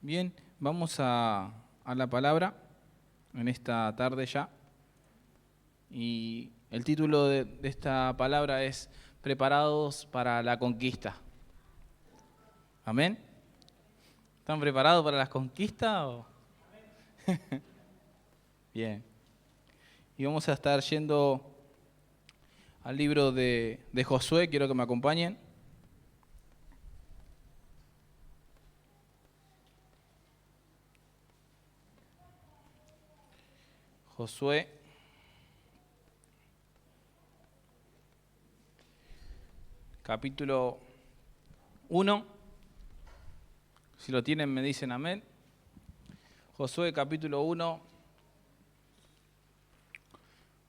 Bien, vamos a la palabra en esta tarde ya. Y el título de esta palabra es Preparados para la conquista. ¿Amén? ¿Están preparados para la conquista? Bien. Y vamos a estar yendo al libro de Josué. Quiero que me acompañen. Josué, capítulo 1. Si lo tienen me dicen amén. Josué capítulo 1,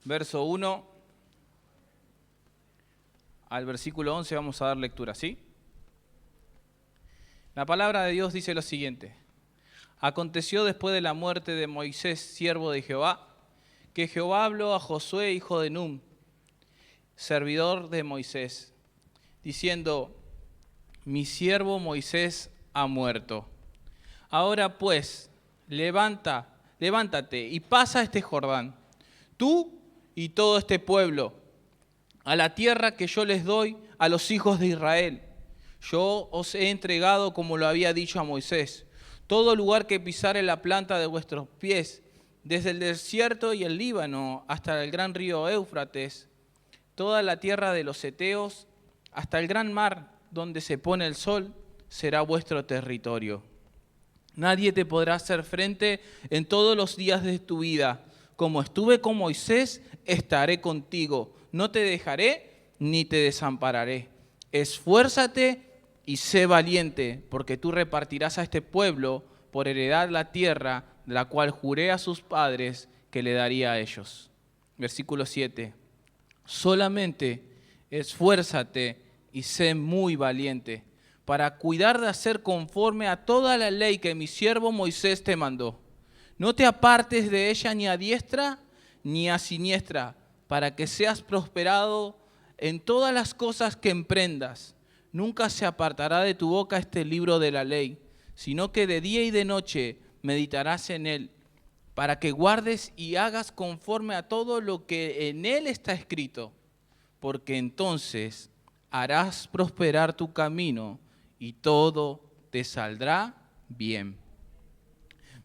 verso 1 al versículo 11 vamos a dar lectura, ¿sí? La palabra de Dios dice lo siguiente. Aconteció después de la muerte de Moisés, siervo de Jehová, que Jehová habló a Josué, hijo de Nun, servidor de Moisés, diciendo: mi siervo Moisés ha muerto. Ahora pues, levántate y pasa este Jordán, tú y todo este pueblo, a la tierra que yo les doy a los hijos de Israel. Yo os he entregado, como lo había dicho a Moisés, todo lugar que pisare la planta de vuestros pies, desde el desierto y el Líbano hasta el gran río Éufrates, toda la tierra de los heteos, hasta el gran mar donde se pone el sol, será vuestro territorio. Nadie te podrá hacer frente en todos los días de tu vida. Como estuve con Moisés, estaré contigo. No te dejaré ni te desampararé. Esfuérzate y sé valiente, porque tú repartirás a este pueblo por heredad la tierra, de la cual juré a sus padres que le daría a ellos. Versículo 7. Solamente esfuérzate y sé muy valiente, para cuidar de hacer conforme a toda la ley que mi siervo Moisés te mandó. No te apartes de ella ni a diestra ni a siniestra, para que seas prosperado en todas las cosas que emprendas. Nunca se apartará de tu boca este libro de la ley, sino que de día y de noche meditarás en él, para que guardes y hagas conforme a todo lo que en él está escrito, porque entonces harás prosperar tu camino y todo te saldrá bien.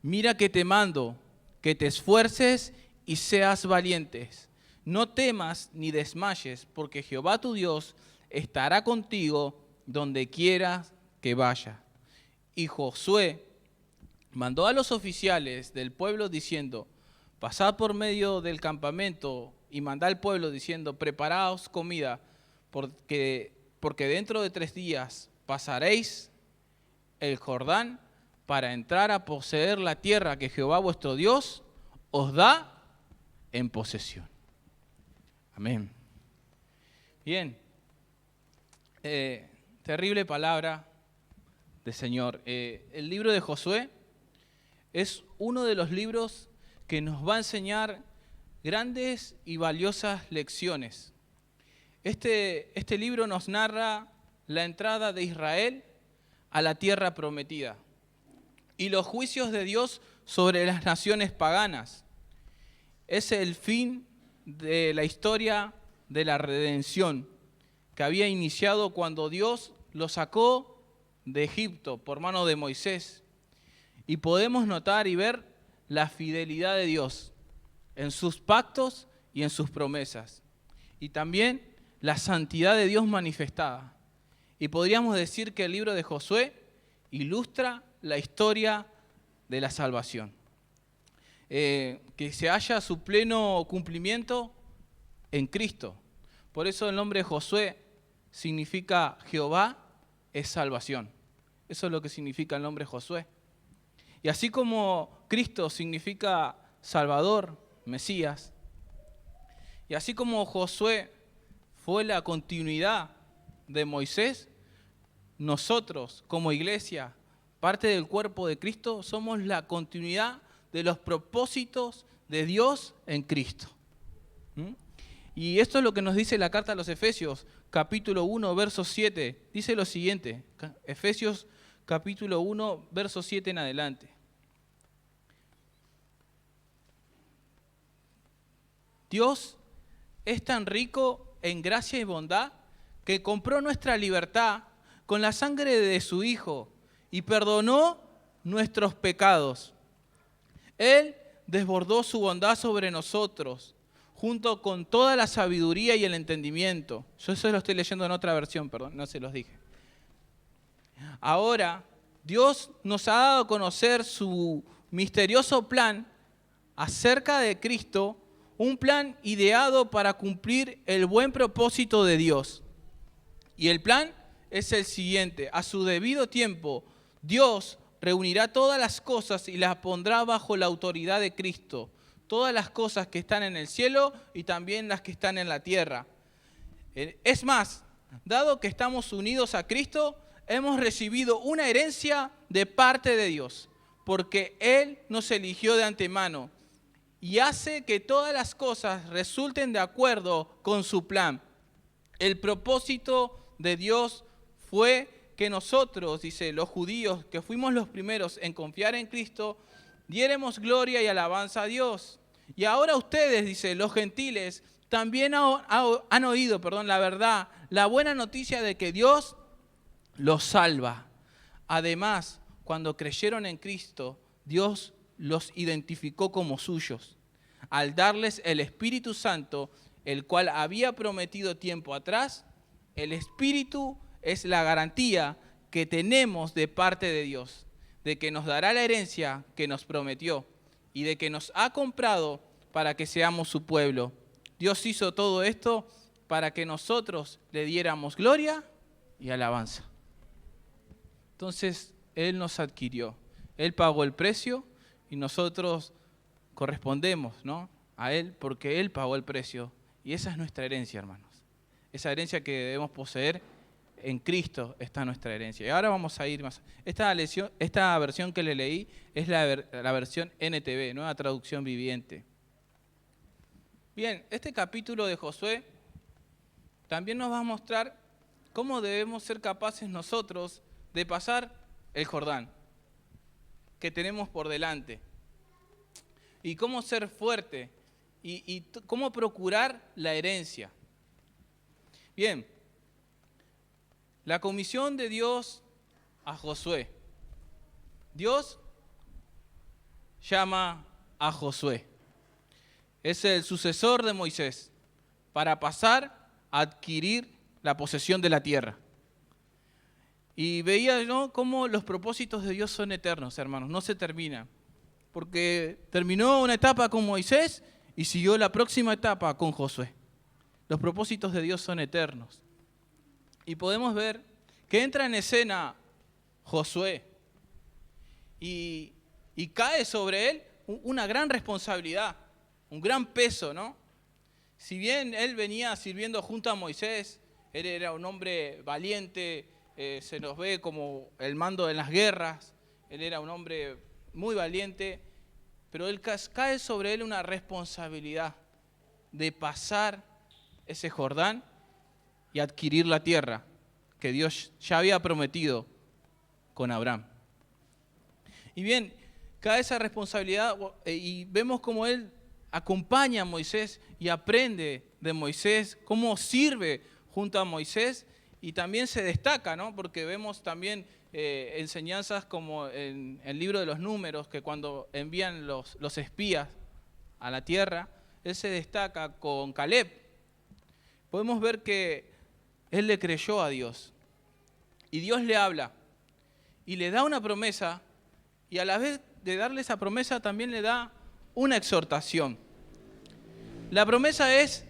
Mira que te mando, que te esfuerces y seas valientes. No temas ni desmayes, porque Jehová tu Dios estará contigo donde quiera que vayas. Y Josué mandó a los oficiales del pueblo diciendo: pasad por medio del campamento y mandad al pueblo diciendo: preparaos comida, porque dentro de 3 días pasaréis el Jordán para entrar a poseer la tierra que Jehová vuestro Dios os da en posesión. Amén. Bien, terrible palabra del Señor. El libro de Josué es uno de los libros que nos va a enseñar grandes y valiosas lecciones. Este libro nos narra la entrada de Israel a la tierra prometida y los juicios de Dios sobre las naciones paganas. Es el fin de la historia de la redención que había iniciado cuando Dios lo sacó de Egipto por mano de Moisés. Y podemos notar y ver la fidelidad de Dios en sus pactos y en sus promesas. Y también la santidad de Dios manifestada. Y podríamos decir que el libro de Josué ilustra la historia de la salvación. Que se halla su pleno cumplimiento en Cristo. Por eso el nombre de Josué significa Jehová es salvación. Eso es lo que significa el nombre Josué. Y así como Cristo significa Salvador, Mesías, y así como Josué fue la continuidad de Moisés, nosotros como iglesia, parte del cuerpo de Cristo, somos la continuidad de los propósitos de Dios en Cristo. Y esto es lo que nos dice la carta a los Efesios, capítulo 1, verso 7. Dice lo siguiente, Efesios capítulo 1, verso 7 en adelante. Dios es tan rico en gracia y bondad que compró nuestra libertad con la sangre de su Hijo y perdonó nuestros pecados. Él desbordó su bondad sobre nosotros, junto con toda la sabiduría y el entendimiento. Yo eso lo estoy leyendo en otra versión, perdón, no se los dije. Ahora, Dios nos ha dado a conocer su misterioso plan acerca de Cristo, un plan ideado para cumplir el buen propósito de Dios. Y el plan es el siguiente: a su debido tiempo, Dios reunirá todas las cosas y las pondrá bajo la autoridad de Cristo. Todas las cosas que están en el cielo y también las que están en la tierra. Es más, dado que estamos unidos a Cristo, hemos recibido una herencia de parte de Dios, porque Él nos eligió de antemano y hace que todas las cosas resulten de acuerdo con su plan. El propósito de Dios fue que nosotros, dice, los judíos, que fuimos los primeros en confiar en Cristo, diéremos gloria y alabanza a Dios. Y ahora ustedes, dice, los gentiles, también han oído, la verdad, la buena noticia de que Dios los salva. Además, cuando creyeron en Cristo, Dios los identificó como suyos, al darles el Espíritu Santo, el cual había prometido tiempo atrás. El Espíritu es la garantía que tenemos de parte de Dios, de que nos dará la herencia que nos prometió y de que nos ha comprado para que seamos su pueblo. Dios hizo todo esto para que nosotros le diéramos gloria y alabanza. Entonces, Él nos adquirió, Él pagó el precio y nosotros correspondemos, ¿no?, a Él porque Él pagó el precio. Y esa es nuestra herencia, hermanos. Esa herencia que debemos poseer en Cristo está nuestra herencia. Y ahora vamos a ir más. Esta versión que le leí es la versión NTV, Nueva Traducción Viviente. Bien, este capítulo de Josué también nos va a mostrar cómo debemos ser capaces nosotros de pasar el Jordán que tenemos por delante. Y cómo ser fuerte y cómo procurar la herencia. Bien, la comisión de Dios a Josué. Dios llama a Josué. Es el sucesor de Moisés para pasar a adquirir la posesión de la tierra. Y veía, ¿no?, cómo los propósitos de Dios son eternos, hermanos, no se terminan. Porque terminó una etapa con Moisés y siguió la próxima etapa con Josué. Los propósitos de Dios son eternos. Y podemos ver que entra en escena Josué y cae sobre él una gran responsabilidad, un gran peso, ¿no? Si bien él venía sirviendo junto a Moisés, él era un hombre valiente, se nos ve como el mando en las guerras, él era un hombre muy valiente, pero cae sobre él una responsabilidad de pasar ese Jordán y adquirir la tierra que Dios ya había prometido con Abraham. Y bien, cae esa responsabilidad y vemos cómo él acompaña a Moisés y aprende de Moisés, cómo sirve junto a Moisés y también se destaca, ¿no?, porque vemos también enseñanzas como en el libro de los Números, que cuando envían los espías a la tierra, él se destaca con Caleb. Podemos ver que él le creyó a Dios y Dios le habla y le da una promesa y a la vez de darle esa promesa también le da una exhortación. La promesa es: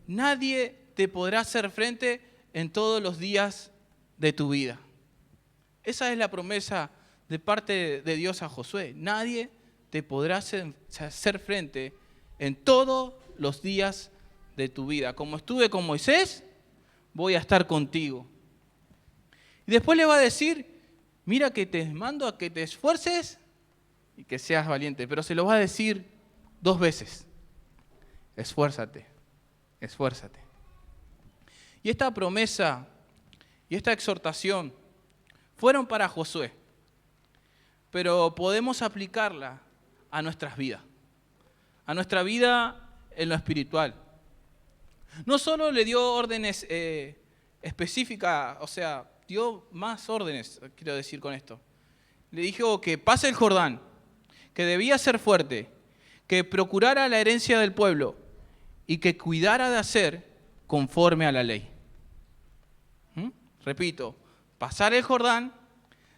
nadie te podrá hacer frente en todos los días de tu vida. Esa es la promesa de parte de Dios a Josué. Nadie te podrá hacer frente en todos los días de tu vida. Como estuve con Moisés, voy a estar contigo. Y después le va a decir: mira que te mando a que te esfuerces y que seas valiente. Pero se lo va a decir 2 veces. Esfuérzate, esfuérzate. Y esta promesa y esta exhortación fueron para Josué. pero podemos aplicarla a nuestras vidas, a nuestra vida en lo espiritual. No solo le dio órdenes específicas, o sea, dio más órdenes, quiero decir con esto. Le dijo que pase el Jordán, que debía ser fuerte, que procurara la herencia del pueblo y que cuidara de hacer conforme a la ley. Repito, pasar el Jordán,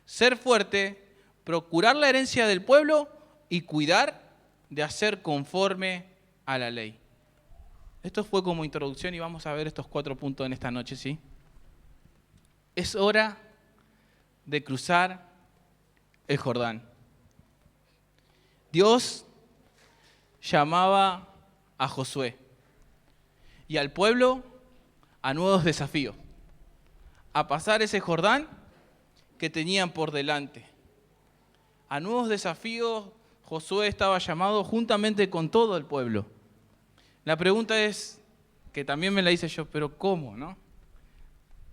ser fuerte, procurar la herencia del pueblo y cuidar de hacer conforme a la ley. Esto fue como introducción y vamos a ver estos 4 puntos en esta noche, ¿sí? Es hora de cruzar el Jordán. Dios llamaba a Josué y al pueblo a nuevos desafíos, a pasar ese Jordán que tenían por delante. A nuevos desafíos Josué estaba llamado juntamente con todo el pueblo. La pregunta es, que también me la hice yo, pero ¿cómo, no?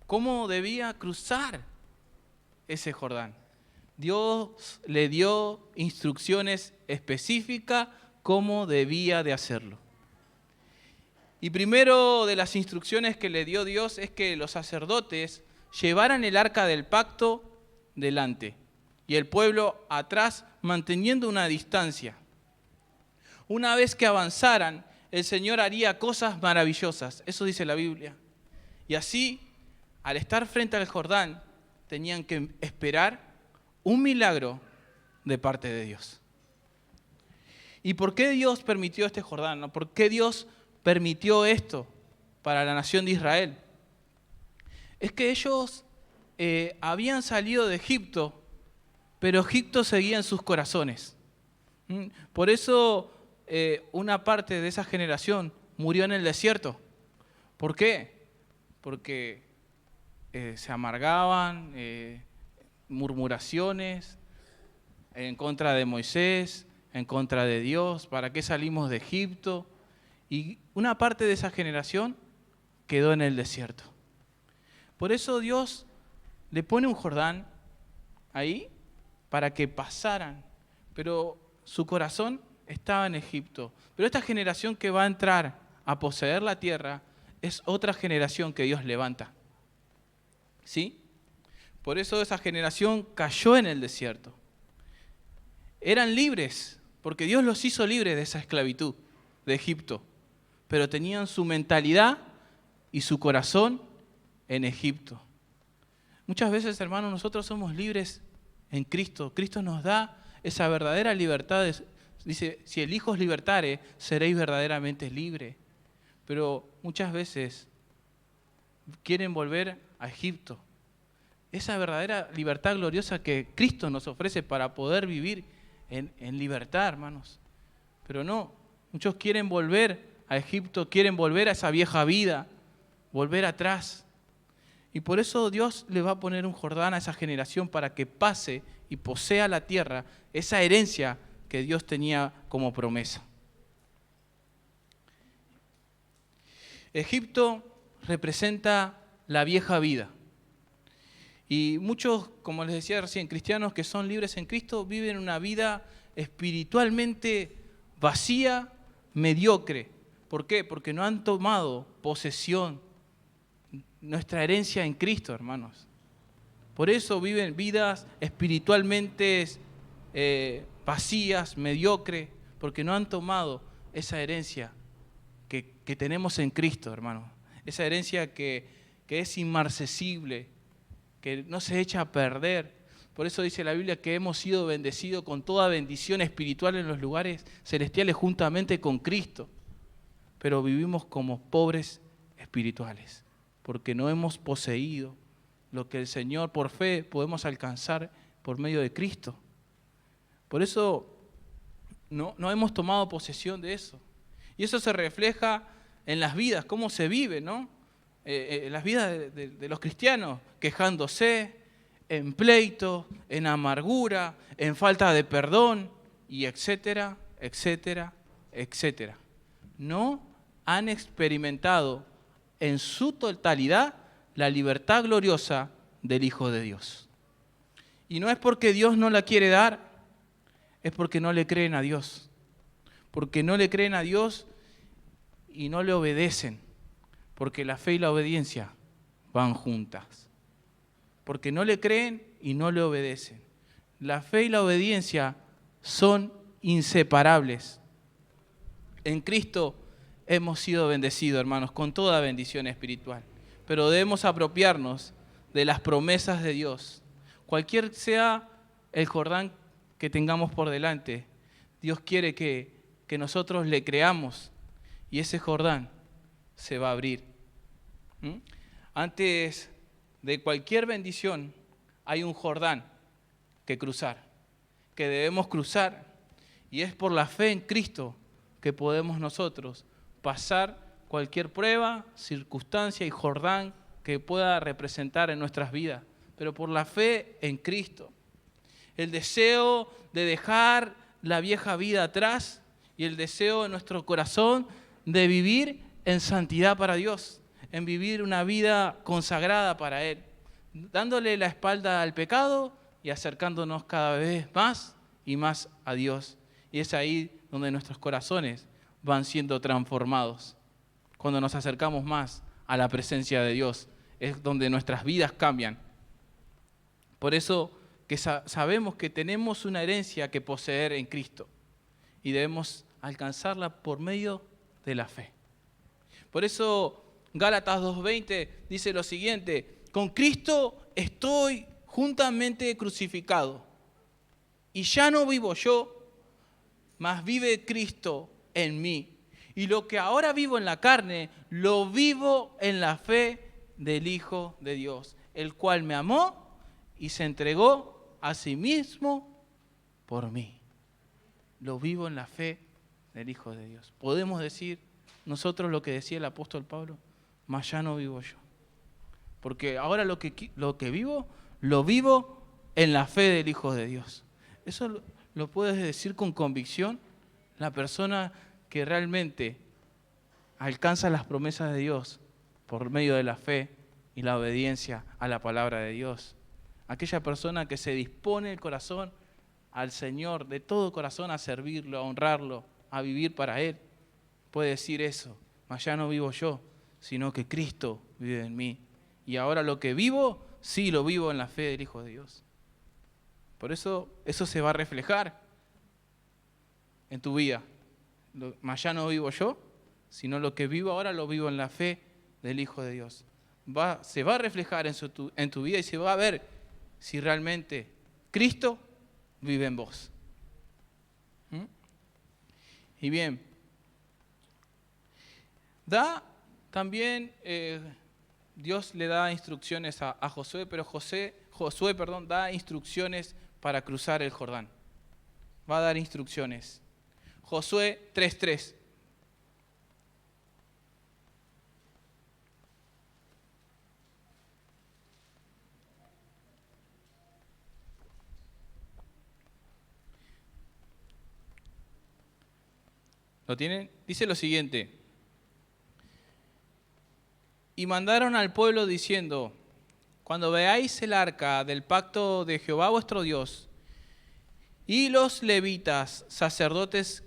¿Cómo debía cruzar ese Jordán? Dios le dio instrucciones específicas cómo debía de hacerlo. Y primero de las instrucciones que le dio Dios es que los sacerdotes llevaran el arca del pacto delante y el pueblo atrás manteniendo una distancia. Una vez que avanzaran, el Señor haría cosas maravillosas, eso dice la Biblia. Y así, al estar frente al Jordán, tenían que esperar un milagro de parte de Dios. ¿Y por qué Dios permitió este Jordán? ¿Por qué Dios permitió esto para la nación de Israel? Es que ellos habían salido de Egipto, pero Egipto seguía en sus corazones. Por eso una parte de esa generación murió en el desierto. ¿Por qué? Porque se amargaban, murmuraciones en contra de Moisés, en contra de Dios. ¿Para qué salimos de Egipto? Y una parte de esa generación quedó en el desierto. Por eso Dios le pone un Jordán ahí para que pasaran, pero su corazón estaba en Egipto. Pero esta generación que va a entrar a poseer la tierra es otra generación que Dios levanta. ¿Sí? Por eso esa generación cayó en el desierto. Eran libres, porque Dios los hizo libres de esa esclavitud de Egipto, pero tenían su mentalidad y su corazón en Egipto. Muchas veces, hermanos, nosotros somos libres en Cristo. Cristo nos da esa verdadera libertad. Dice, si el Hijo os libertare, seréis verdaderamente libres. Pero muchas veces quieren volver a Egipto. Esa verdadera libertad gloriosa que Cristo nos ofrece para poder vivir en libertad, hermanos. Pero no, muchos quieren volver a Egipto, quieren volver a esa vieja vida, volver atrás. Y por eso Dios le va a poner un Jordán a esa generación para que pase y posea la tierra, esa herencia que Dios tenía como promesa. Egipto representa la vieja vida. Y muchos, como les decía recién, cristianos que son libres en Cristo, viven una vida espiritualmente vacía, mediocre. ¿Por qué? Porque no han tomado posesión nuestra herencia en Cristo, hermanos. Por eso viven vidas espiritualmente vacías, mediocres, porque no han tomado esa herencia que tenemos en Cristo, hermanos. Esa herencia que es inmarcesible, que no se echa a perder. Por eso dice la Biblia que hemos sido bendecidos con toda bendición espiritual en los lugares celestiales juntamente con Cristo. Pero vivimos como pobres espirituales, porque no hemos poseído lo que el Señor por fe podemos alcanzar por medio de Cristo. Por eso no hemos tomado posesión de eso. Y eso se refleja en las vidas, cómo se vive, ¿no? En las vidas de los cristianos, quejándose, en pleito, en amargura, en falta de perdón, y etcétera, etcétera, etcétera. No han experimentado en su totalidad la libertad gloriosa del Hijo de Dios. Y no es porque Dios no la quiere dar, es porque no le creen a Dios. Porque no le creen a Dios y no le obedecen. Porque la fe y la obediencia van juntas. Porque no le creen y no le obedecen. La fe y la obediencia son inseparables. En Cristo hemos sido bendecidos, hermanos, con toda bendición espiritual. Pero debemos apropiarnos de las promesas de Dios. Cualquier sea el Jordán que tengamos por delante, Dios quiere que nosotros le creamos y ese Jordán se va a abrir. Antes de cualquier bendición hay un Jordán que cruzar, que debemos cruzar, y es por la fe en Cristo que podemos nosotros pasar cualquier prueba, circunstancia y Jordán que pueda representar en nuestras vidas, pero por la fe en Cristo. El deseo de dejar la vieja vida atrás y el deseo en nuestro corazón de vivir en santidad para Dios, en vivir una vida consagrada para Él, dándole la espalda al pecado y acercándonos cada vez más y más a Dios. Y es ahí donde nuestros corazones van siendo transformados. Cuando nos acercamos más a la presencia de Dios, es donde nuestras vidas cambian. Por eso que sabemos que tenemos una herencia que poseer en Cristo y debemos alcanzarla por medio de la fe. Por eso Gálatas 2:20 dice lo siguiente: con Cristo estoy juntamente crucificado y ya no vivo yo, mas vive Cristo en mí. Y lo que ahora vivo en la carne, lo vivo en la fe del Hijo de Dios, el cual me amó y se entregó a sí mismo por mí. Lo vivo en la fe del Hijo de Dios. Podemos decir nosotros lo que decía el apóstol Pablo: mas ya no vivo yo. Porque ahora lo que vivo, lo vivo en la fe del Hijo de Dios. Eso lo puedes decir con convicción la persona que realmente alcanza las promesas de Dios por medio de la fe y la obediencia a la palabra de Dios. Aquella persona que se dispone el corazón al Señor de todo corazón a servirlo, a honrarlo, a vivir para Él, puede decir eso: mas ya no vivo yo, sino que Cristo vive en mí. Y ahora lo que vivo, sí lo vivo en la fe del Hijo de Dios. Por eso se va a reflejar en tu vida. Mas ya no vivo yo, sino lo que vivo ahora lo vivo en la fe del Hijo de Dios. Se va a reflejar en tu vida y se va a ver si realmente Cristo vive en vos. Y bien, Dios le da instrucciones a Josué, pero Josué da instrucciones para cruzar el Jordán. Va a dar instrucciones. Josué 3:3. ¿Lo tienen? Dice lo siguiente: y mandaron al pueblo diciendo: cuando veáis el arca del pacto de Jehová vuestro Dios y los levitas, sacerdotes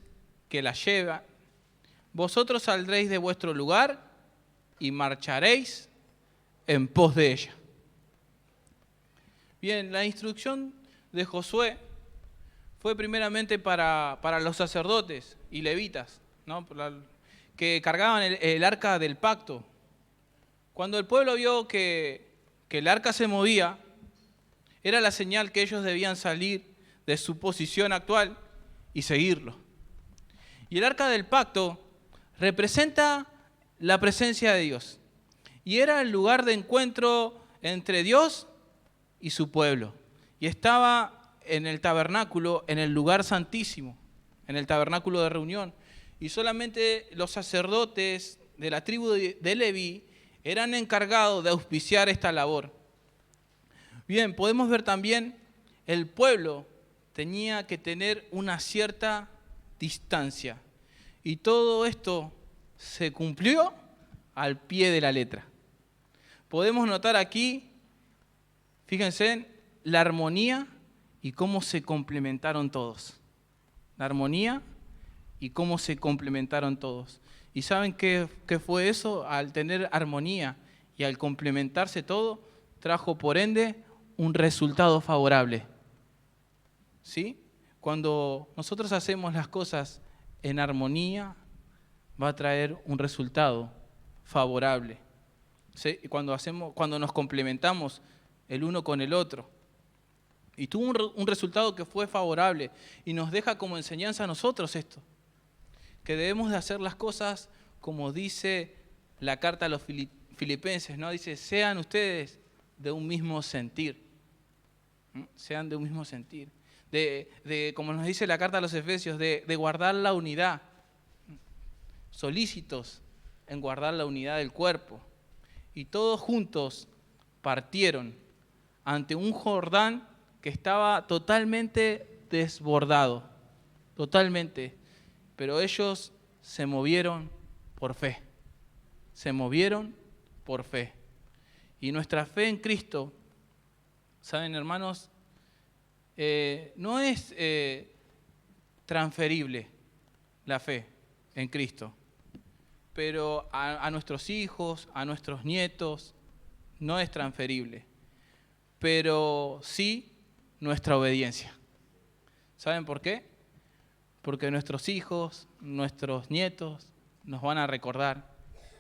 que la llevan, vosotros saldréis de vuestro lugar y marcharéis en pos de ella. Bien, la instrucción de Josué fue primeramente para los sacerdotes y levitas, ¿no?, que cargaban el arca del pacto. Cuando el pueblo vio que el arca se movía, era la señal que ellos debían salir de su posición actual y seguirlo. Y el arca del pacto representa la presencia de Dios. Y era el lugar de encuentro entre Dios y su pueblo. Y estaba en el tabernáculo, en el lugar santísimo, en el tabernáculo de reunión. Y solamente los sacerdotes de la tribu de Leví eran encargados de auspiciar esta labor. Bien, podemos ver también el pueblo tenía que tener una cierta distancia. Y todo esto se cumplió al pie de la letra. Podemos notar aquí, fíjense, la armonía y cómo se complementaron todos. la armonía y cómo se complementaron todos. ¿Y saben qué fue eso? Al tener armonía y al complementarse todo, trajo por ende un resultado favorable. ¿Sí? Cuando nosotros hacemos las cosas en armonía, va a traer un resultado favorable. ¿Sí? Cuando nos complementamos el uno con el otro. Y tuvo un resultado que fue favorable y nos deja como enseñanza a nosotros esto, que debemos de hacer las cosas como dice la carta a los filipenses, ¿no? Dice, sean ustedes de un mismo sentir. Sean de un mismo sentir. Como nos dice la carta a los efesios, de guardar la unidad. Solícitos en guardar la unidad del cuerpo. Y todos juntos partieron ante un Jordán que estaba totalmente desbordado. Totalmente. Pero ellos se movieron por fe. Se movieron por fe. Y nuestra fe en Cristo, ¿saben, hermanos? No es transferible la fe en Cristo. Pero a nuestros hijos, a nuestros nietos, no es transferible. Pero sí nuestra obediencia. ¿Saben por qué? Porque nuestros hijos, nuestros nietos nos van a recordar.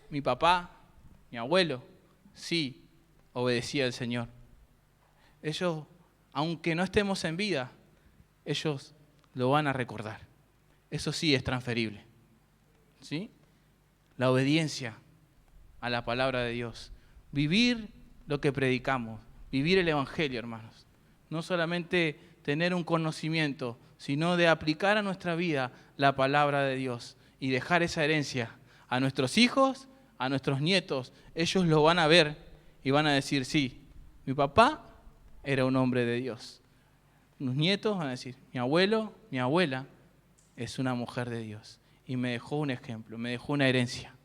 Mi papá, mi abuelo, sí obedecía al Señor. Ellos, aunque no estemos en vida, ellos lo van a recordar. Eso sí es transferible. ¿Sí? La obediencia a la palabra de Dios. Vivir lo que predicamos. Vivir el Evangelio, hermanos. No solamente tener un conocimiento, sino de aplicar a nuestra vida la palabra de Dios y dejar esa herencia a nuestros hijos, a nuestros nietos. Ellos lo van a ver y van a decir, sí, mi papá era un hombre de Dios. Los nietos van a decir, mi abuelo, mi abuela es una mujer de Dios y me dejó un ejemplo, me dejó una herencia.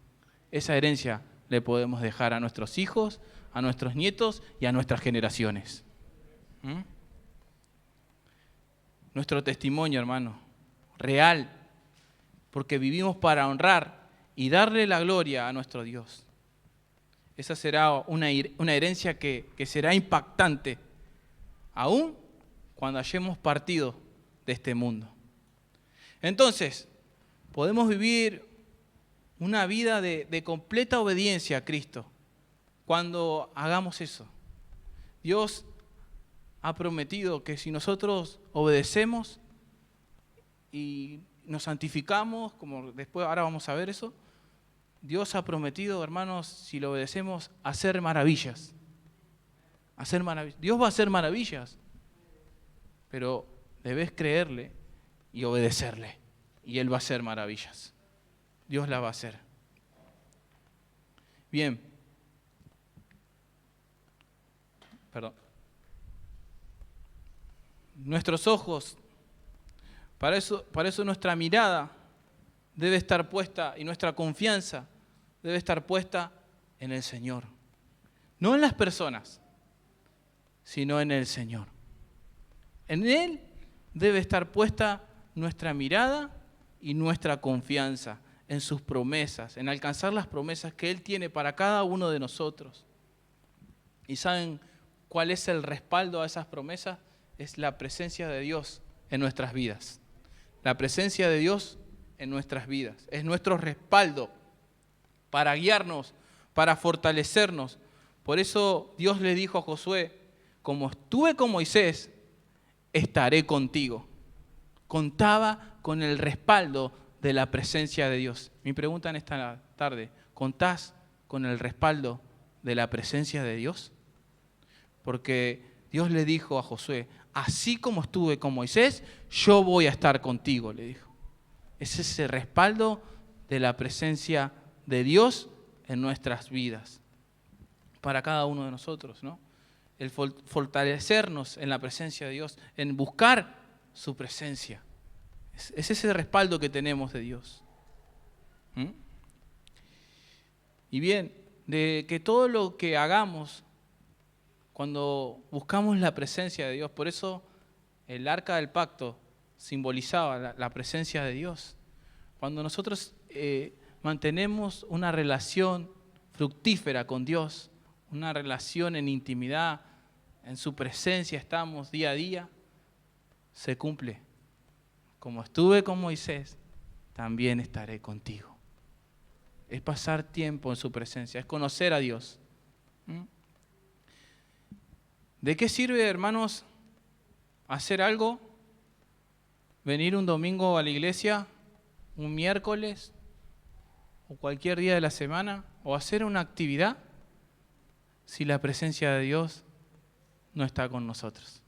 Esa herencia le podemos dejar a nuestros hijos, a nuestros nietos y a nuestras generaciones. Nuestro testimonio, hermano, real, porque vivimos para honrar y darle la gloria a nuestro Dios. Esa será una herencia que será impactante, aún cuando hayamos partido de este mundo. Entonces, podemos vivir una vida de completa obediencia a Cristo cuando hagamos eso. Dios ha prometido que si nosotros obedecemos y nos santificamos, como después ahora vamos a ver eso, Dios ha prometido, hermanos, si lo obedecemos, hacer maravillas. Hacer maravillas. Dios va a hacer maravillas, pero debes creerle y obedecerle, y Él va a hacer maravillas. Dios la va a hacer. Bien. Perdón. Nuestros ojos, para eso nuestra mirada debe estar puesta y nuestra confianza debe estar puesta en el Señor. No en las personas, sino en el Señor. En Él debe estar puesta nuestra mirada y nuestra confianza en sus promesas, en alcanzar las promesas que Él tiene para cada uno de nosotros. ¿Y saben cuál es el respaldo a esas promesas? Es la presencia de Dios en nuestras vidas. La presencia de Dios en nuestras vidas. Es nuestro respaldo para guiarnos, para fortalecernos. Por eso Dios le dijo a Josué, como estuve con Moisés, estaré contigo. Contaba con el respaldo de la presencia de Dios. Mi pregunta en esta tarde, ¿contás con el respaldo de la presencia de Dios? Porque Dios le dijo a Josué, así como estuve con Moisés, yo voy a estar contigo, le dijo. Es ese respaldo de la presencia de Dios en nuestras vidas, para cada uno de nosotros, ¿no? El fortalecernos en la presencia de Dios, en buscar su presencia. Es ese respaldo que tenemos de Dios. Y bien, de que todo lo que hagamos, cuando buscamos la presencia de Dios, por eso el arca del pacto simbolizaba la presencia de Dios. Cuando nosotros mantenemos una relación fructífera con Dios, una relación en intimidad, en su presencia estamos día a día, se cumple. Como estuve con Moisés, también estaré contigo. Es pasar tiempo en su presencia, es conocer a Dios. ¿De qué sirve, hermanos, hacer algo? Venir un domingo a la iglesia, un miércoles, o cualquier día de la semana, o hacer una actividad, si la presencia de Dios no está con nosotros.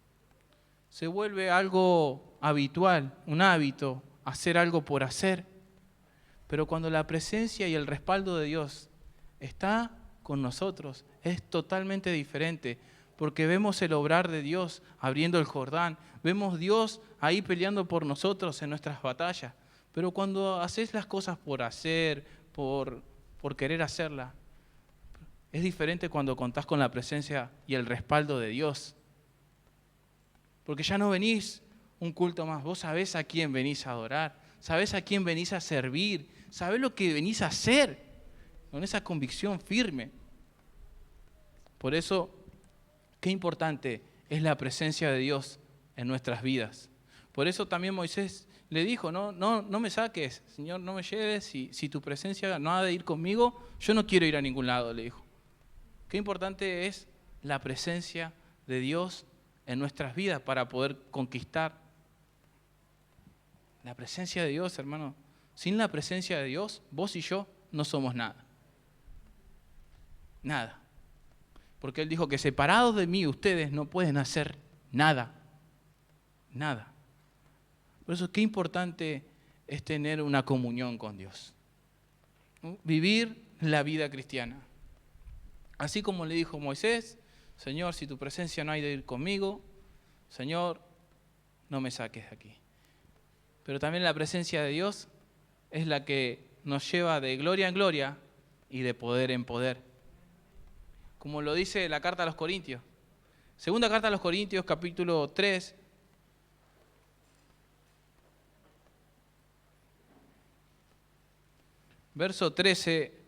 Se vuelve algo habitual, un hábito, hacer algo por hacer. Pero cuando la presencia y el respaldo de Dios está con nosotros, es totalmente diferente, porque vemos el obrar de Dios abriendo el Jordán, vemos Dios ahí peleando por nosotros en nuestras batallas. Pero cuando haces las cosas por hacer, por querer hacerlas, es diferente cuando contás con la presencia y el respaldo de Dios. Porque ya no venís un culto más, vos sabés a quién venís a adorar, sabés a quién venís a servir, sabés lo que venís a hacer, con esa convicción firme. Por eso, qué importante es la presencia de Dios en nuestras vidas. Por eso también Moisés le dijo, no me saques, Señor, no me lleves, si tu presencia no ha de ir conmigo, yo no quiero ir a ningún lado, le dijo. Qué importante es la presencia de Dios en nuestras vidas para poder conquistar. La presencia de Dios, hermano. Sin la presencia de Dios, vos y yo no somos nada. Nada. Porque Él dijo que separados de mí ustedes no pueden hacer nada. Nada. Por eso qué importante es tener una comunión con Dios. Vivir la vida cristiana. Así como le dijo Moisés, Señor, si tu presencia no hay de ir conmigo, Señor, no me saques de aquí. Pero también la presencia de Dios es la que nos lleva de gloria en gloria y de poder en poder. Como lo dice la carta a los Corintios. Segunda carta a los Corintios, capítulo 3. Verso 13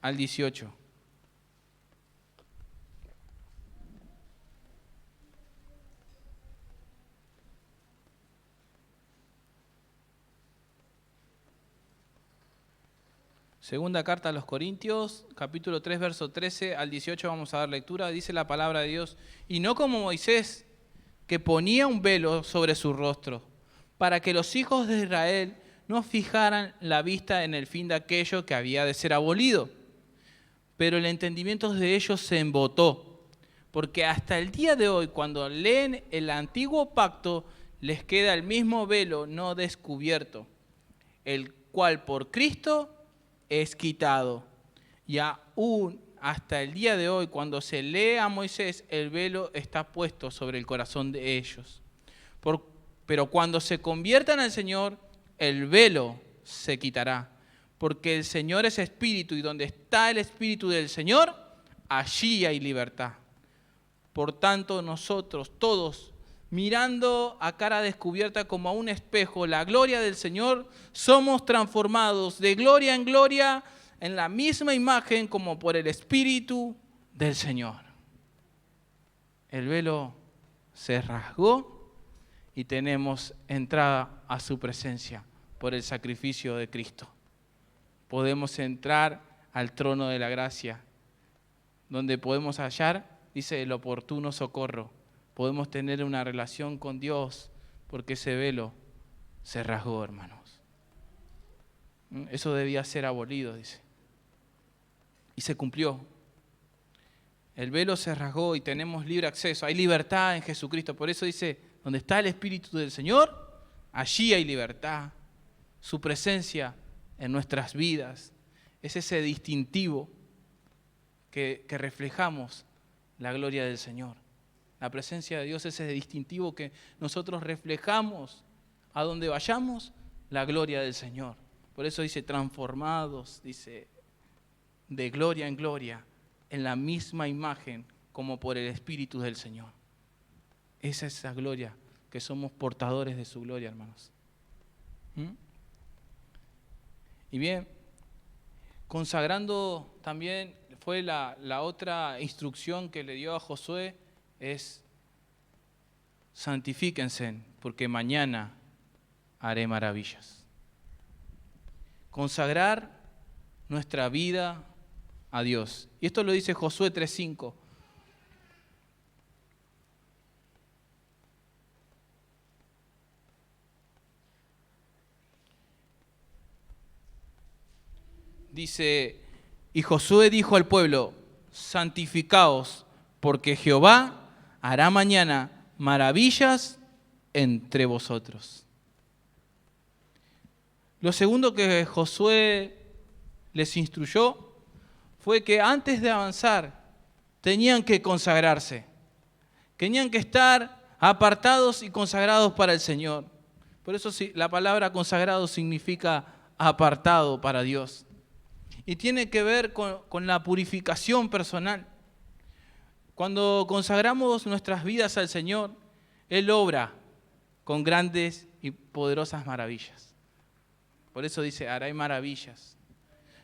al 18. Segunda carta a los Corintios, capítulo 3, verso 13 al 18, vamos a dar lectura. Dice la palabra de Dios: y no como Moisés, que ponía un velo sobre su rostro, para que los hijos de Israel no fijaran la vista en el fin de aquello que había de ser abolido. Pero el entendimiento de ellos se embotó, porque hasta el día de hoy, cuando leen el antiguo pacto, les queda el mismo velo no descubierto, el cual por Cristo es quitado. Y aún hasta el día de hoy, cuando se lee a Moisés, el velo está puesto sobre el corazón de ellos. Pero cuando se conviertan al Señor, el velo se quitará. Porque el Señor es espíritu, y donde está el espíritu del Señor, allí hay libertad. Por tanto, nosotros todos, mirando a cara descubierta como a un espejo la gloria del Señor, somos transformados de gloria en gloria en la misma imagen como por el Espíritu del Señor. El velo se rasgó y tenemos entrada a su presencia por el sacrificio de Cristo. Podemos entrar al trono de la gracia, donde podemos hallar, dice, el oportuno socorro. Podemos tener una relación con Dios porque ese velo se rasgó, hermanos. Eso debía ser abolido, dice. Y se cumplió. El velo se rasgó y tenemos libre acceso. Hay libertad en Jesucristo. Por eso dice, donde está el Espíritu del Señor, allí hay libertad. Su presencia en nuestras vidas es ese distintivo que reflejamos la gloria del Señor. La presencia de Dios es ese distintivo que nosotros reflejamos a donde vayamos, la gloria del Señor. Por eso dice, transformados, dice, de gloria en gloria, en la misma imagen como por el Espíritu del Señor. Esa es la gloria que somos portadores de su gloria, hermanos. Y bien, consagrando también fue la otra instrucción que le dio a Josué, es santifíquense, porque mañana haré maravillas. Consagrar nuestra vida a Dios. Y esto lo dice Josué 3:5. Dice, y Josué dijo al pueblo, santificaos, porque Jehová hará mañana maravillas entre vosotros. Lo segundo que Josué les instruyó fue que antes de avanzar tenían que consagrarse, tenían que estar apartados y consagrados para el Señor. Por eso la palabra consagrado significa apartado para Dios. Y tiene que ver con la purificación personal. Cuando consagramos nuestras vidas al Señor, Él obra con grandes y poderosas maravillas. Por eso dice, hará maravillas.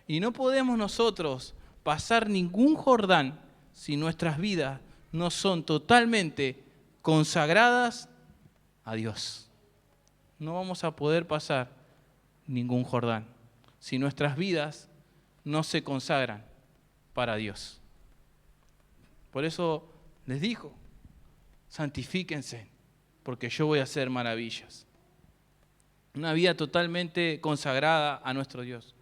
Y no podemos nosotros pasar ningún Jordán si nuestras vidas no son totalmente consagradas a Dios. No vamos a poder pasar ningún Jordán si nuestras vidas no se consagran para Dios. Por eso les dijo, santifíquense, porque yo voy a hacer maravillas. Una vida totalmente consagrada a nuestro Dios.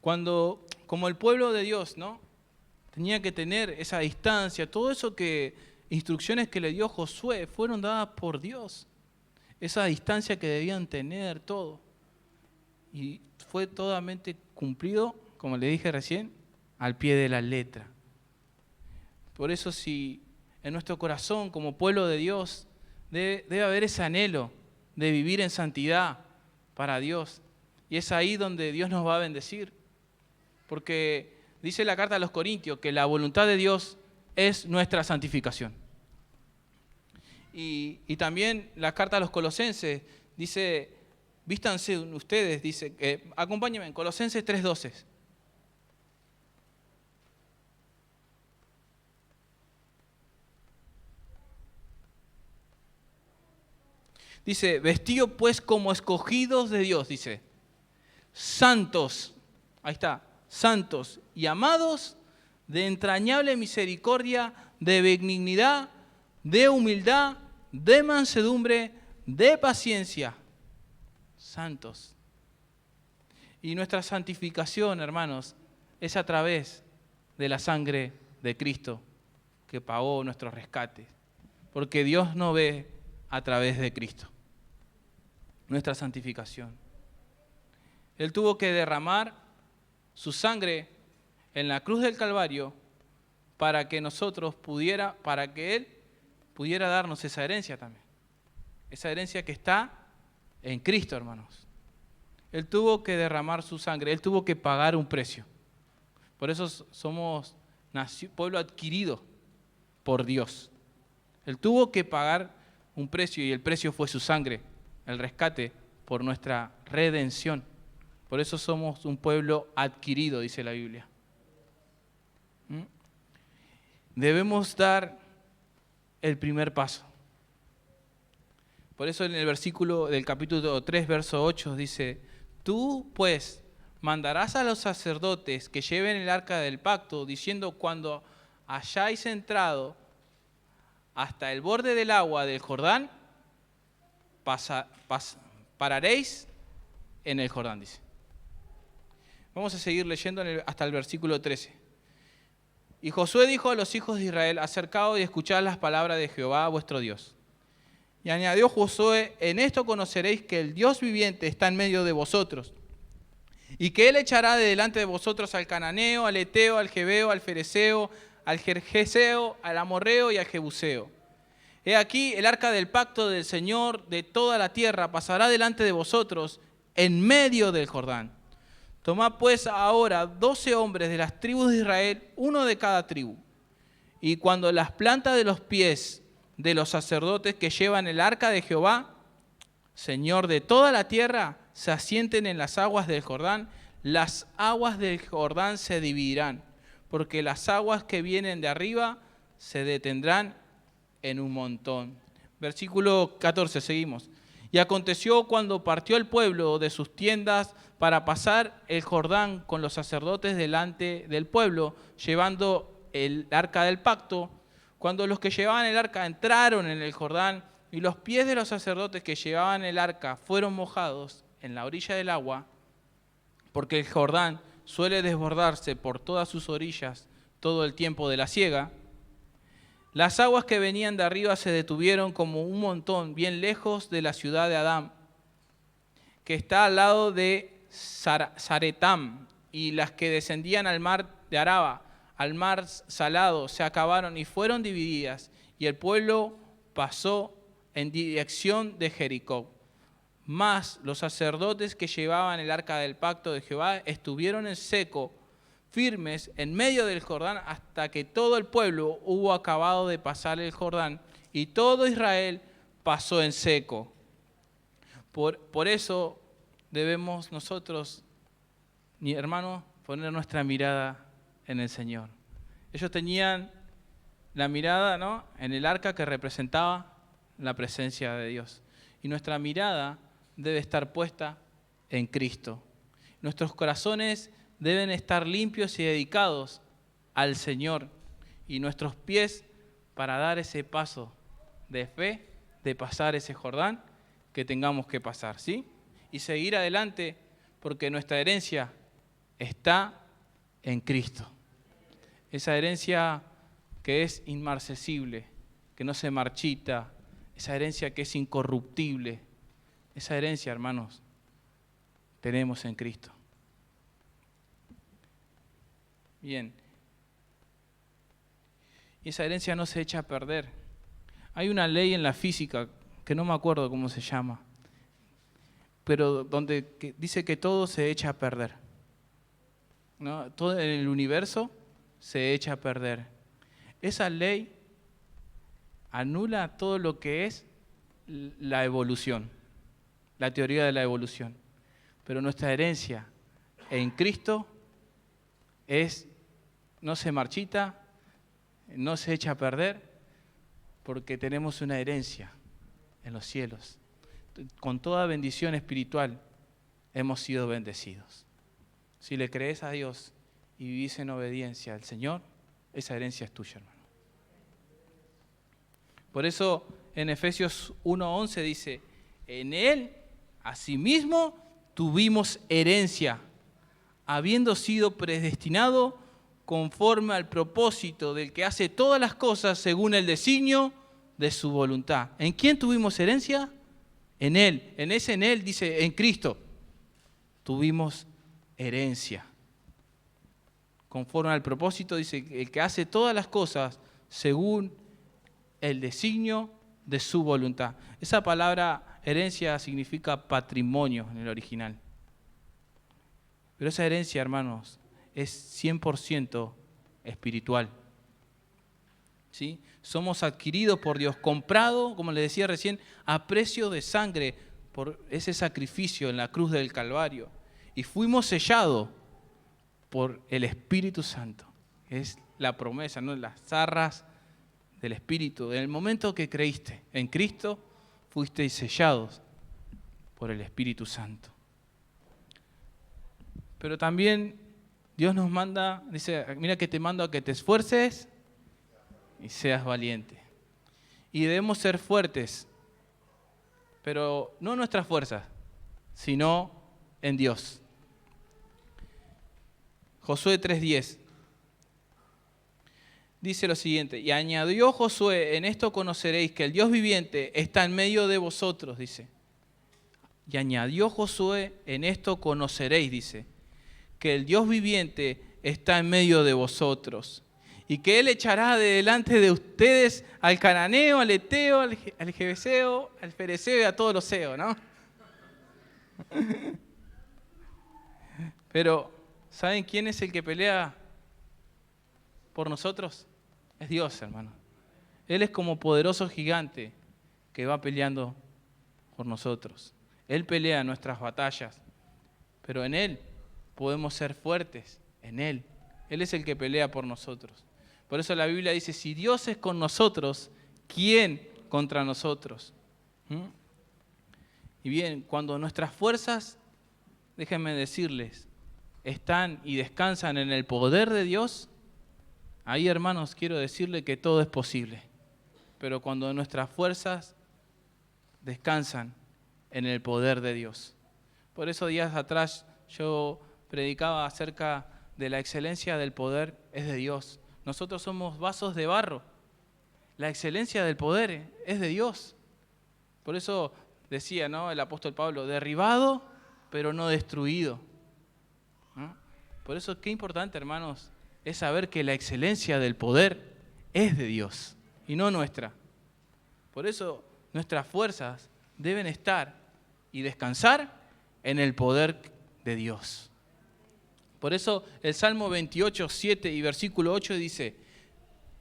Cuando, como el pueblo de Dios, ¿no? Tenía que tener esa distancia, todo eso instrucciones que le dio Josué fueron dadas por Dios. Esa distancia que debían tener, todo. Y fue totalmente cumplido, como le dije recién, al pie de la letra. Por eso si en nuestro corazón, como pueblo de Dios, debe haber ese anhelo de vivir en santidad para Dios. Y es ahí donde Dios nos va a bendecir. Porque dice la carta a los Corintios que la voluntad de Dios es nuestra santificación. Y también la carta a los Colosenses dice, vístanse ustedes, dice, acompáñenme en Colosenses 3:12. Dice, vestidos pues como escogidos de Dios, dice, santos, ahí está, santos y amados, de entrañable misericordia, de benignidad, de humildad, de mansedumbre, de paciencia. Santos. Y nuestra santificación, hermanos, es a través de la sangre de Cristo que pagó nuestro rescate. Porque Dios no ve a través de Cristo nuestra santificación. Él tuvo que derramar su sangre en la cruz del Calvario para que Él pudiera darnos esa herencia también. Esa herencia que está en Cristo, hermanos. Él tuvo que derramar su sangre, Él tuvo que pagar un precio. Por eso somos pueblo adquirido por Dios. Él tuvo que pagar un precio y el precio fue su sangre, el rescate por nuestra redención. Por eso somos un pueblo adquirido, dice la Biblia. Debemos dar el primer paso. Por eso en el versículo del capítulo 3, verso 8 dice, tú pues mandarás a los sacerdotes que lleven el arca del pacto, diciendo, cuando hayáis entrado hasta el borde del agua del Jordán, pararéis en el Jordán, dice. Vamos a seguir leyendo hasta el versículo 13. Y Josué dijo a los hijos de Israel, acercaos y escuchad las palabras de Jehová vuestro Dios. Y añadió Josué, en esto conoceréis que el Dios viviente está en medio de vosotros, y que Él echará de delante de vosotros al cananeo, al eteo, al jebeo, al fereceo, al gergeseo, al amorreo y al jebuseo. He aquí el arca del pacto del Señor de toda la tierra pasará delante de vosotros en medio del Jordán. Tomad pues ahora 12 hombres de las tribus de Israel, uno de cada tribu. Y cuando las plantas de los pies de los sacerdotes que llevan el arca de Jehová, Señor de toda la tierra, se asienten en las aguas del Jordán, las aguas del Jordán se dividirán, porque las aguas que vienen de arriba se detendrán en un montón. Versículo 14, seguimos. Y aconteció cuando partió el pueblo de sus tiendas para pasar el Jordán con los sacerdotes delante del pueblo, llevando el arca del pacto, cuando los que llevaban el arca entraron en el Jordán y los pies de los sacerdotes que llevaban el arca fueron mojados en la orilla del agua, porque el Jordán suele desbordarse por todas sus orillas todo el tiempo de la siega, las aguas que venían de arriba se detuvieron como un montón, bien lejos de la ciudad de Adán, que está al lado de Zaretam, y las que descendían al mar de Araba, al mar salado, se acabaron y fueron divididas, y el pueblo pasó en dirección de Jericó. Mas los sacerdotes que llevaban el arca del pacto de Jehová estuvieron en seco, firmes en medio del Jordán, hasta que todo el pueblo hubo acabado de pasar el Jordán, y todo Israel pasó en seco. Por eso debemos nosotros, mi hermano, poner nuestra mirada en el Señor. Ellos tenían la mirada, ¿no?, en el arca que representaba la presencia de Dios. Y nuestra mirada debe estar puesta en Cristo. Nuestros corazones deben estar limpios y dedicados al Señor. Y nuestros pies para dar ese paso de fe, de pasar ese Jordán que tengamos que pasar, ¿sí? Y seguir adelante, porque nuestra herencia está en Cristo. Esa herencia que es inmarcesible, que no se marchita, esa herencia que es incorruptible, esa herencia, hermanos, tenemos en Cristo. Bien. Y esa herencia no se echa a perder. Hay una ley en la física, que no me acuerdo cómo se llama, pero donde dice que todo se echa a perder, ¿no? Todo en el universo se echa a perder. Esa ley anula todo lo que es la evolución, la teoría de la evolución. Pero nuestra herencia en Cristo no se marchita, no se echa a perder, porque tenemos una herencia en los cielos. Con toda bendición espiritual hemos sido bendecidos. Si le crees a Dios y vivís en obediencia al Señor, esa herencia es tuya, hermano. Por eso en Efesios 1:11 dice, en Él, asimismo, tuvimos herencia, habiendo sido predestinado conforme al propósito del que hace todas las cosas según el designio de su voluntad. ¿En quién tuvimos herencia? En Él. En Él dice, en Cristo tuvimos herencia. Conforme al propósito, dice, el que hace todas las cosas según el designio de su voluntad. Esa palabra herencia significa patrimonio en el original. Pero esa herencia, hermanos, es 100% espiritual. ¿Sí? Somos adquiridos por Dios, comprado, como les decía recién, a precio de sangre por ese sacrificio en la cruz del Calvario. Y fuimos sellados por el Espíritu Santo. Es la promesa, ¿no? Las arras del Espíritu. En el momento que creíste en Cristo, fuisteis sellados por el Espíritu Santo. Pero también Dios nos manda, dice, mira que te mando a que te esfuerces y seas valiente. Y debemos ser fuertes, pero no en nuestras fuerzas, sino en Dios. Josué 3:10 dice lo siguiente, y añadió Josué, en esto conoceréis que el Dios viviente está en medio de vosotros, dice. Y añadió Josué, en esto conoceréis, dice, que el Dios viviente está en medio de vosotros, y que Él echará de delante de ustedes al cananeo, al eteo, al jebuseo, al fereceo y a todos los seos, ¿no? Pero, ¿saben quién es el que pelea por nosotros? Es Dios, hermano. Él es como poderoso gigante que va peleando por nosotros. Él pelea nuestras batallas, pero en Él podemos ser fuertes, en Él. Él es el que pelea por nosotros. Por eso la Biblia dice, si Dios es con nosotros, ¿quién contra nosotros? Y bien, cuando nuestras fuerzas, déjenme decirles, están y descansan en el poder de Dios, ahí, hermanos, quiero decirle que todo es posible. Pero cuando nuestras fuerzas descansan en el poder de Dios. Por eso días atrás yo predicaba acerca de la excelencia del poder es de Dios. Nosotros somos vasos de barro. La excelencia del poder es de Dios. Por eso decía, ¿no?, el apóstol Pablo, derribado pero no destruido. ¿No? Por eso qué importante, hermanos, es saber que la excelencia del poder es de Dios y no nuestra. Por eso nuestras fuerzas deben estar y descansar en el poder de Dios. Por eso el Salmo 28, 7 y versículo 8 dice,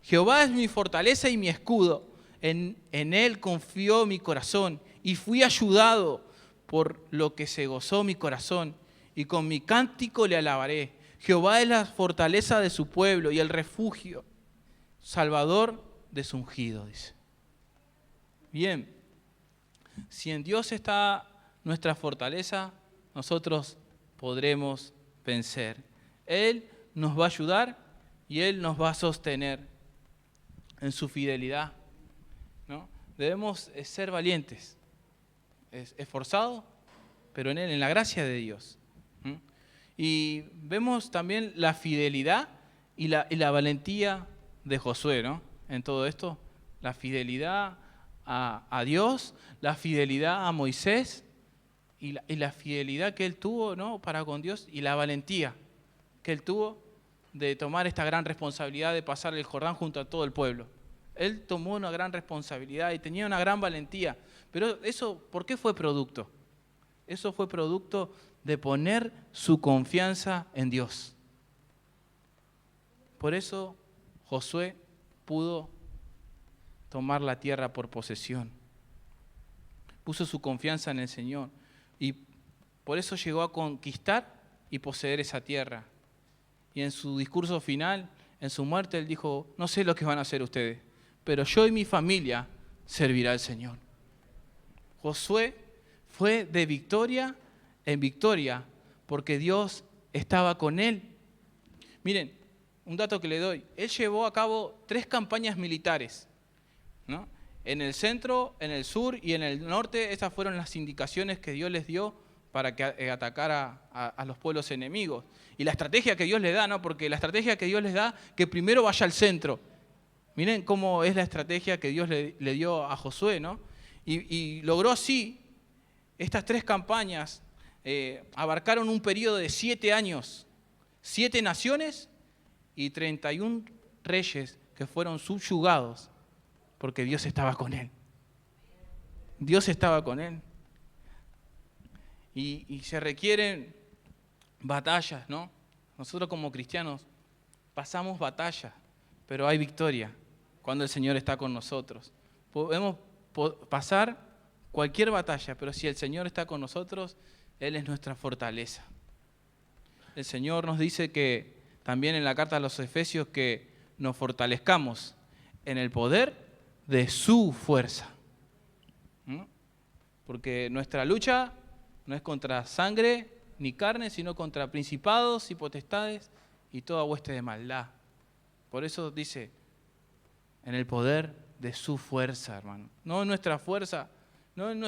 Jehová es mi fortaleza y mi escudo, en Él confió mi corazón y fui ayudado, por lo que se gozó mi corazón, y con mi cántico le alabaré. Jehová es la fortaleza de su pueblo y el refugio, salvador de su ungido, dice. Bien, si en Dios está nuestra fortaleza, nosotros podremos vencer. Él nos va a ayudar y Él nos va a sostener en su fidelidad, ¿no? Debemos ser valientes, esforzados, pero en Él, en la gracia de Dios. Y vemos también la fidelidad y la valentía de Josué, ¿no? En todo esto, la fidelidad a Dios, la fidelidad a Moisés y la fidelidad que él tuvo, ¿no?, para con Dios, y la valentía que él tuvo de tomar esta gran responsabilidad de pasar el Jordán junto a todo el pueblo. Él tomó una gran responsabilidad y tenía una gran valentía. Pero eso, ¿por qué fue producto? Eso fue producto de poner su confianza en Dios. Por eso Josué pudo tomar la tierra por posesión. Puso su confianza en el Señor y por eso llegó a conquistar y poseer esa tierra. Y en su discurso final, en su muerte, él dijo, no sé lo que van a hacer ustedes, pero yo y mi familia servirá al Señor. Josué fue de victoria en victoria porque Dios estaba con él. Miren, un dato que le doy, él llevó a cabo 3 campañas militares, ¿no? En el centro, en el sur y en el norte. Esas fueron las indicaciones que Dios les dio para que atacara a los pueblos enemigos. Y la estrategia que Dios les da, ¿no? Porque la estrategia que Dios les da, que primero vaya al centro. Miren cómo es la estrategia que Dios le dio a Josué, ¿no? Y logró así, estas 3 campañas abarcaron un periodo de 7 años, 7 naciones y 31 reyes que fueron subyugados porque Dios estaba con él. Dios estaba con él. Y se requieren batallas, ¿no? Nosotros como cristianos pasamos batallas, pero hay victoria cuando el Señor está con nosotros. Podemos pasar cualquier batalla, pero si el Señor está con nosotros, Él es nuestra fortaleza. El Señor nos dice que también en la carta a los Efesios que nos fortalezcamos en el poder de su fuerza. ¿No? Porque nuestra lucha no es contra sangre ni carne, sino contra principados y potestades y toda hueste de maldad. Por eso dice, en el poder de su fuerza, hermano. No en nuestra fuerza, no en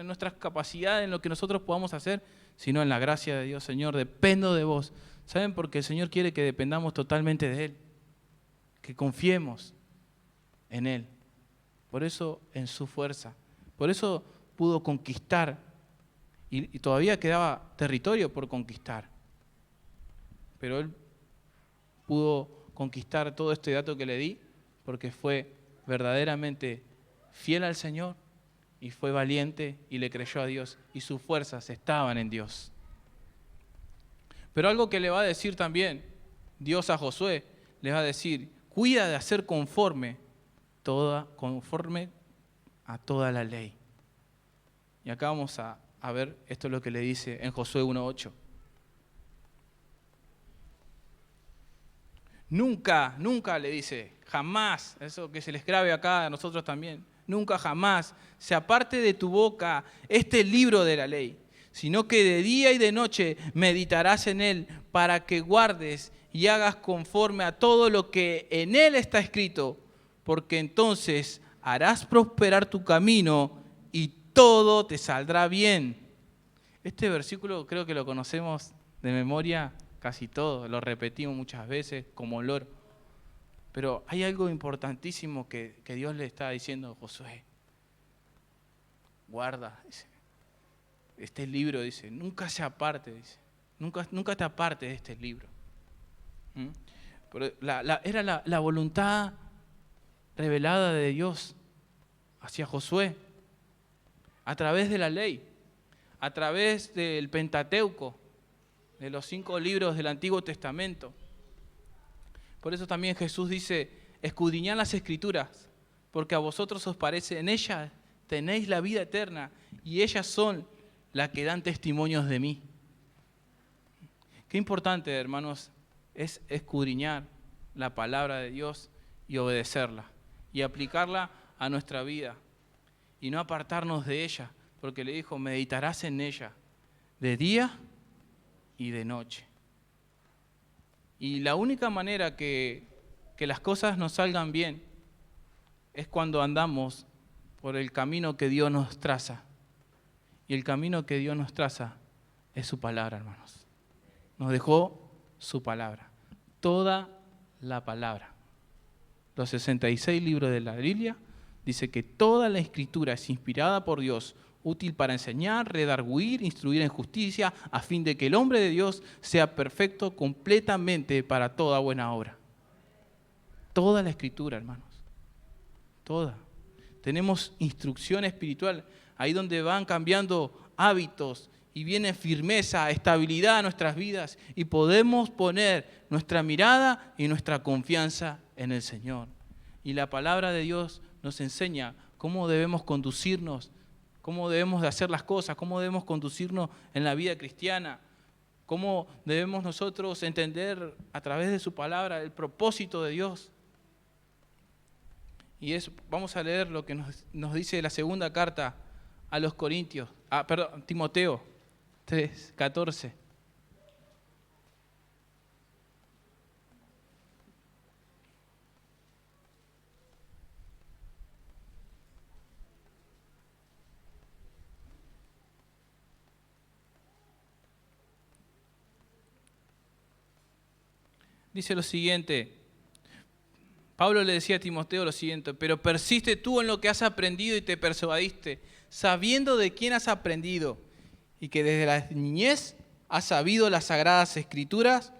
nuestras capacidades, en lo que nosotros podamos hacer, sino en la gracia de Dios. Señor, dependo de vos. ¿Saben? Porque el Señor quiere que dependamos totalmente de Él, que confiemos en Él. Por eso en su fuerza. Por eso pudo conquistar y todavía quedaba territorio por conquistar. Pero Él pudo conquistar todo este dato que le di porque fue verdaderamente fiel al Señor y fue valiente y le creyó a Dios y sus fuerzas estaban en Dios. Pero algo que le va a decir también Dios a Josué, le va a decir, cuida de hacer conforme conforme a toda la ley. Y acá vamos a ver, esto es lo que le dice en Josué 1:8. Nunca, nunca le dice, jamás, eso que se les grabe acá a nosotros también, nunca jamás se aparte de tu boca este libro de la ley, sino que de día y de noche meditarás en él para que guardes y hagas conforme a todo lo que en él está escrito, porque entonces harás prosperar tu camino y todo te saldrá bien. Este versículo creo que lo conocemos de memoria casi todo, lo repetimos muchas veces como loro. Pero hay algo importantísimo que Dios le está diciendo a Josué. Guarda, dice, este libro, dice, nunca se aparte, dice, nunca te apartes de este libro. Pero era la voluntad revelada de Dios hacia Josué, a través de la ley, a través del Pentateuco, de los 5 libros del Antiguo Testamento. Por eso también Jesús dice, escudriñad las Escrituras, porque a vosotros os parece, en ellas tenéis la vida eterna, y ellas son las que dan testimonios de mí. Qué importante, hermanos, es escudriñar la palabra de Dios y obedecerla, y aplicarla a nuestra vida, y no apartarnos de ella, porque le dijo, meditarás en ella de día y de noche. Y la única manera que las cosas nos salgan bien es cuando andamos por el camino que Dios nos traza. Y el camino que Dios nos traza es su palabra, hermanos. Nos dejó su palabra. Toda la palabra. Los 66 libros de la Biblia dice que toda la Escritura es inspirada por Dios, útil para enseñar, redarguir, instruir en justicia, a fin de que el hombre de Dios sea perfecto completamente para toda buena obra. Toda la Escritura, hermanos. Toda. Tenemos instrucción espiritual, ahí donde van cambiando hábitos y viene firmeza, estabilidad a nuestras vidas y podemos poner nuestra mirada y nuestra confianza en el Señor. Y la palabra de Dios nos enseña cómo debemos conducirnos, cómo debemos de hacer las cosas, cómo debemos conducirnos en la vida cristiana, cómo debemos nosotros entender a través de su palabra el propósito de Dios. Y vamos a leer lo que nos dice la segunda carta a los Corintios, Timoteo 3:14. Dice lo siguiente, Pablo le decía a Timoteo lo siguiente, pero persiste tú en lo que has aprendido y te persuadiste, sabiendo de quién has aprendido y que desde la niñez has sabido las sagradas escrituras,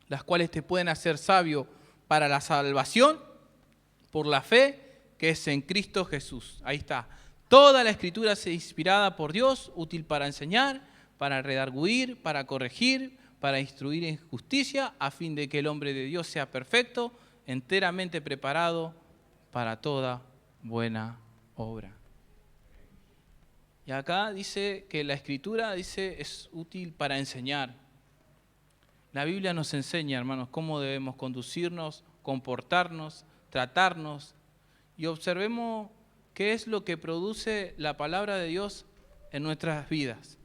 las cuales te pueden hacer sabio para la salvación por la fe que es en Cristo Jesús. Ahí está. Toda la escritura es inspirada por Dios, útil para enseñar, para redarguir, para corregir, para instruir en justicia, a fin de que el hombre de Dios sea perfecto, enteramente preparado para toda buena obra. Y acá dice que la Escritura dice es útil para enseñar. La Biblia nos enseña, hermanos, cómo debemos conducirnos, comportarnos, tratarnos, y observemos qué es lo que produce la palabra de Dios en nuestras vidas.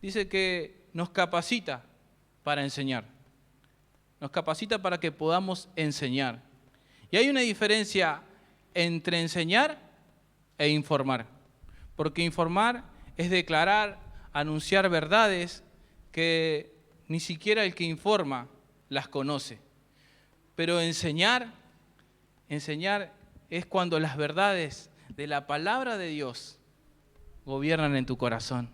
Dice que nos capacita para enseñar. Nos capacita para que podamos enseñar. Y hay una diferencia entre enseñar e informar. Porque informar es declarar, anunciar verdades que ni siquiera el que informa las conoce. Pero enseñar es cuando las verdades de la palabra de Dios gobiernan en tu corazón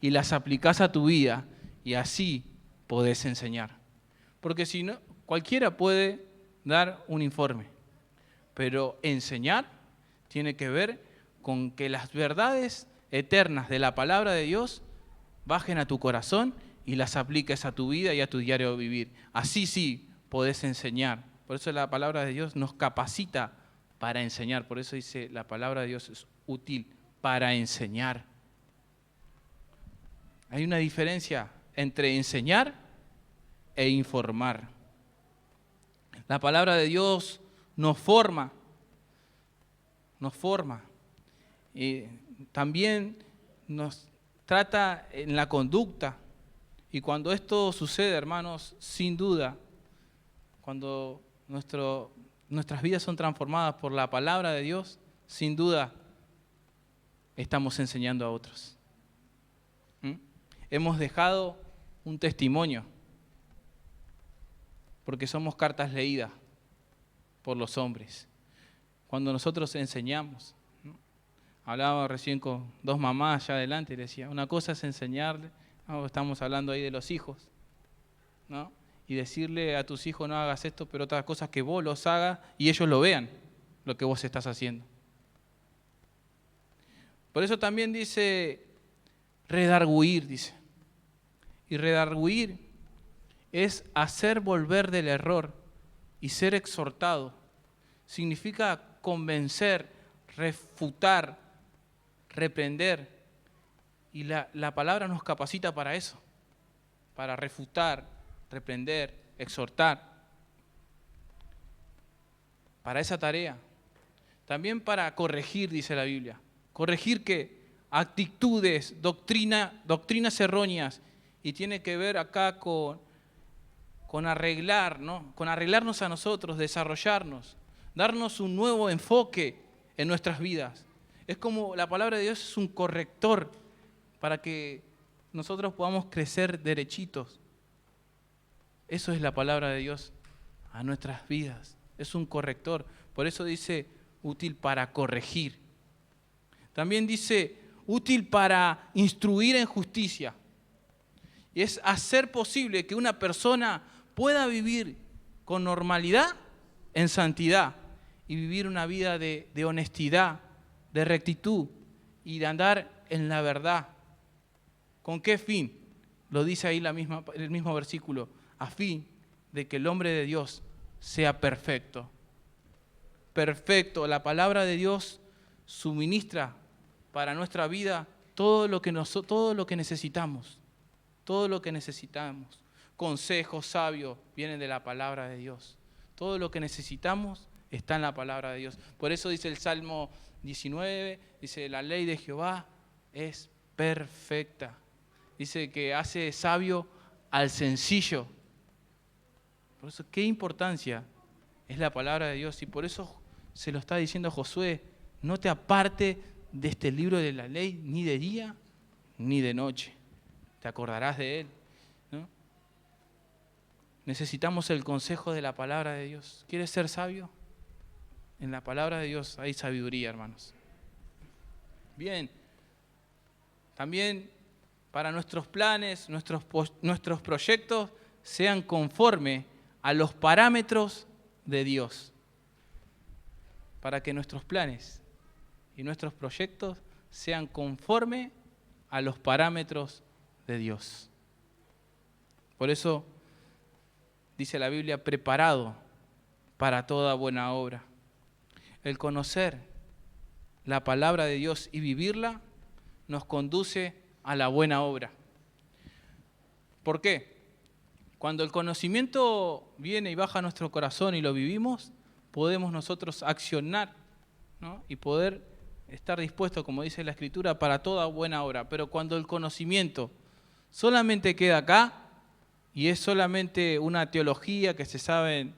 y las aplicas a tu vida y así podés enseñar. Porque si no, cualquiera puede dar un informe, pero enseñar tiene que ver con que las verdades eternas de la palabra de Dios bajen a tu corazón y las apliques a tu vida y a tu diario vivir. Así sí podés enseñar. Por eso la palabra de Dios nos capacita para enseñar. Por eso dice, la palabra de Dios es útil para enseñar. Hay una diferencia entre enseñar e informar. La palabra de Dios nos forma. Y también nos trata en la conducta. Y cuando esto sucede, hermanos, sin duda, cuando nuestras vidas son transformadas por la palabra de Dios, sin duda estamos enseñando a otros. Hemos dejado un testimonio, porque somos cartas leídas por los hombres. Cuando nosotros enseñamos, ¿no? Hablaba recién con dos mamás allá adelante y le decía, una cosa es enseñarle, ¿no? Estamos hablando ahí de los hijos, ¿no? Y decirle a tus hijos no hagas esto, pero otra cosa es que vos los hagas y ellos lo vean, lo que vos estás haciendo. Por eso también dice redarguir, dice. Y redarguir es hacer volver del error y ser exhortado. Significa convencer, refutar, reprender. Y la palabra nos capacita para eso, para refutar, reprender, exhortar. Para esa tarea. También para corregir, dice la Biblia. ¿Corregir qué? Actitudes, doctrinas erróneas. Y tiene que ver acá con arreglar, ¿no? Con arreglarnos a nosotros, desarrollarnos, darnos un nuevo enfoque en nuestras vidas. Es como la palabra de Dios es un corrector para que nosotros podamos crecer derechitos. Eso es la palabra de Dios a nuestras vidas. Es un corrector. Por eso dice útil para corregir. También dice útil para instruir en justicia. Y es hacer posible que una persona pueda vivir con normalidad en santidad y vivir una vida de honestidad, de rectitud y de andar en la verdad. ¿Con qué fin? Lo dice ahí el mismo versículo. A fin de que el hombre de Dios sea perfecto. Perfecto. La palabra de Dios suministra para nuestra vida todo lo que necesitamos. Todo lo que necesitamos. Consejos sabios vienen de la palabra de Dios. Todo lo que necesitamos está en la palabra de Dios. Por eso dice el Salmo 19, dice, la ley de Jehová es perfecta. Dice que hace sabio al sencillo. Por eso, qué importancia es la palabra de Dios. Y por eso se lo está diciendo Josué, no te aparte de este libro de la ley, ni de día, ni de noche. Te acordarás de él, ¿no? Necesitamos el consejo de la palabra de Dios. ¿Quieres ser sabio? En la palabra de Dios hay sabiduría, hermanos. Bien, también para nuestros planes, nuestros proyectos sean conforme a los parámetros de Dios. Para que nuestros planes y nuestros proyectos sean conforme a los parámetros de Dios. Por eso dice la Biblia, preparado para toda buena obra. El conocer la palabra de Dios y vivirla nos conduce a la buena obra. ¿Por qué? Cuando el conocimiento viene y baja a nuestro corazón y lo vivimos, podemos nosotros accionar, ¿no? Y poder estar dispuestos, como dice la Escritura, para toda buena obra. Pero cuando el conocimiento solamente queda acá y es solamente una teología que se sabe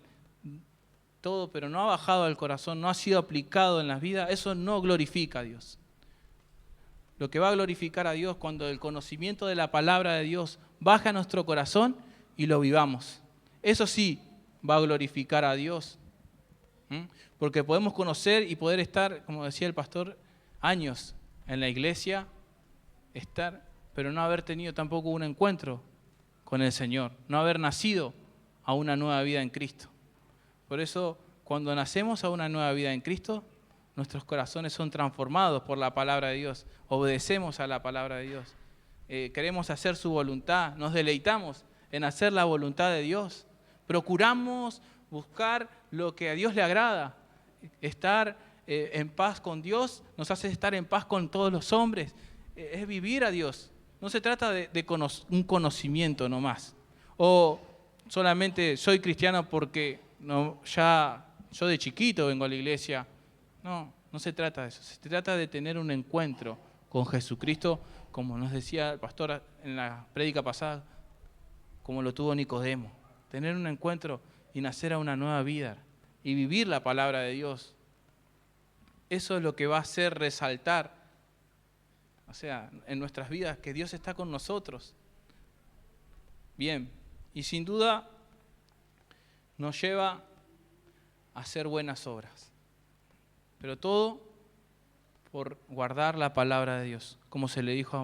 todo, pero no ha bajado al corazón, no ha sido aplicado en las vidas, eso no glorifica a Dios. Lo que va a glorificar a Dios cuando el conocimiento de la palabra de Dios baja a nuestro corazón y lo vivamos. Eso sí va a glorificar a Dios. Porque podemos conocer y poder estar, como decía el pastor, años en la iglesia, pero no haber tenido tampoco un encuentro con el Señor, no haber nacido a una nueva vida en Cristo. Por eso, cuando nacemos a una nueva vida en Cristo, nuestros corazones son transformados por la palabra de Dios, obedecemos a la palabra de Dios, queremos hacer su voluntad, nos deleitamos en hacer la voluntad de Dios, procuramos buscar lo que a Dios le agrada, estar en paz con Dios, nos hace estar en paz con todos los hombres. Es vivir a Dios. No se trata de un conocimiento nomás. O solamente soy cristiano porque ya yo de chiquito vengo a la iglesia. No, no se trata de eso. Se trata de tener un encuentro con Jesucristo, como nos decía el pastor en la prédica pasada, como lo tuvo Nicodemo. Tener un encuentro y nacer a una nueva vida y vivir la palabra de Dios. Eso es lo que va a hacer resaltar, o sea, en nuestras vidas, que Dios está con nosotros. Bien, y sin duda nos lleva a hacer buenas obras. Pero todo por guardar la palabra de Dios, como se le dijo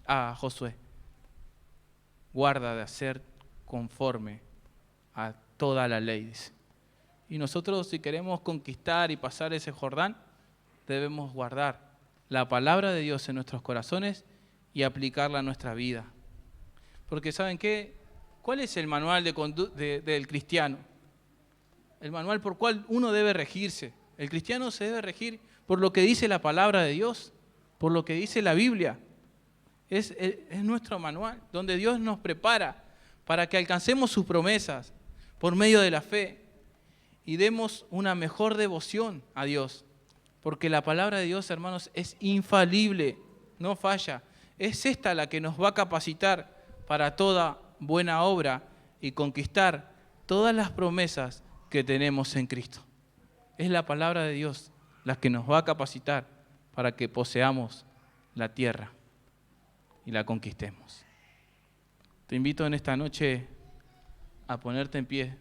a Josué. Guarda de hacer conforme a toda la ley, dice. Y nosotros, si queremos conquistar y pasar ese Jordán, debemos guardar la palabra de Dios en nuestros corazones y aplicarla a nuestra vida. Porque ¿saben qué? ¿Cuál es el manual del cristiano? El manual por cual uno debe regirse. El cristiano se debe regir por lo que dice la palabra de Dios, por lo que dice la Biblia. Es nuestro manual, donde Dios nos prepara para que alcancemos sus promesas por medio de la fe y demos una mejor devoción a Dios. Porque la palabra de Dios, hermanos, es infalible, no falla. Es esta la que nos va a capacitar para toda buena obra y conquistar todas las promesas que tenemos en Cristo. Es la palabra de Dios la que nos va a capacitar para que poseamos la tierra y la conquistemos. Te invito en esta noche a ponerte en pie.